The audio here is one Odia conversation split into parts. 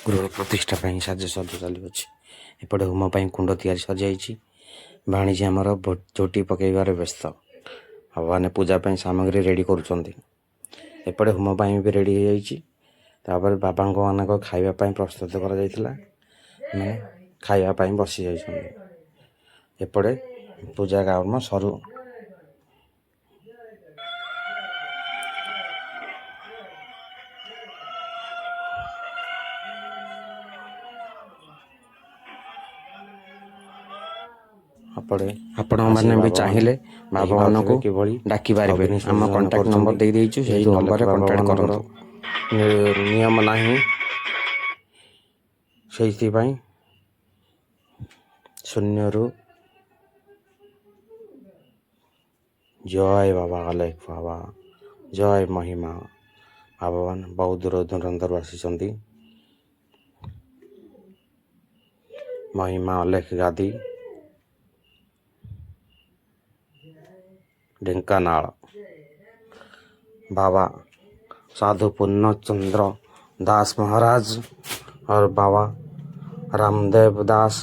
ଗୃହ ପ୍ରତିଷ୍ଠା ପାଇଁ ସାଜସଜ୍ଜା ଚାଲୁଅଛି। ଏପଟେ ହୋମ ପାଇଁ କୁଣ୍ଡ ତିଆରି ସଜାଇଛି। ଭାଣିଜୀ ଆମର ଝୋଟି ପକାଇବାରେ ବ୍ୟସ୍ତ। ଭଗବାନ ପୂଜା ପାଇଁ ସାମଗ୍ରୀ ରେଡ଼ି କରୁଛନ୍ତି। ଏପଟେ ହୋମ ପାଇଁ ବି ରେଡ଼ି ହୋଇଯାଇଛି। ତାପରେ ବାବାଙ୍କ ମାନଙ୍କ ଖାଇବା ପାଇଁ ପ୍ରସ୍ତୁତ କରାଯାଇଥିଲା। ମାନେ ଖାଇବା ପାଇଁ ବସି ଯାଇଛନ୍ତି। ଏପଟେ ପୂଜା କାମ ସରୁ ଏପଟେ ଆପଣମାନେ ବି ଚାହିଁଲେ ବାବାମାନଙ୍କୁ କିଭଳି ଡାକିପାରିବେ। ଆମ କଣ୍ଟାକ୍ଟ ନମ୍ବର ଦେଇଦେଇଛୁ, ସେହି ନମ୍ବରରେ କଣ୍ଟାକ୍ଟ କରନ୍ତୁ। ନିୟମ ନାହିଁ, ସେଇଥିପାଇଁ ଶୂନ୍ୟରୁ ଜୟ ବାବା ଅଲେଖ ବାବା, ଜୟ ମହିମା। ଭଗବାନ ବହୁତ ଦୂର ଦୂରାନ୍ତରୁ ଆସିଛନ୍ତି। ମହିମା ଅଲେଖ ଗାଦି, ଢେଙ୍କାନାଳ। बाबा साधु पूर्णचंद्र दास महाराज और बाबा रामदेव दास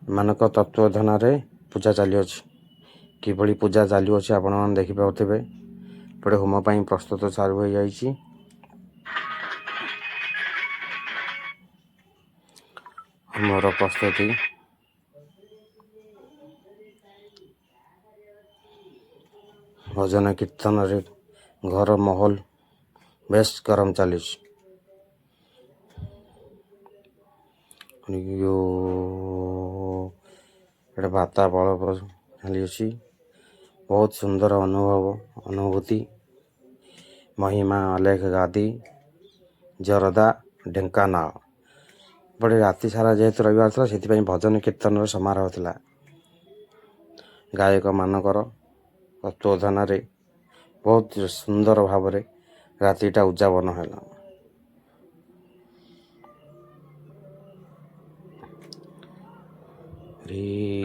एमानक तत्वधान पूजा चली किभली पूजा चली आपण मैंने देखिपे। एपटे होम पर प्रस्तुत चालू हो जाइए। होमर प्रस्तुति भजन कीर्तन रे घर महल बेस गरम चली। बाता बल चली बहुत सुंदर अनुभूति। महिमा अलेख गादी, जरदा, ढेंकानाल। बड़े राति सारा जेहेतु रविवार था से भजन कीर्तन समारोह था। गायक मानकर तत्वधान बहुत सुंदर भाव रातिटा उद्यापन है। हरि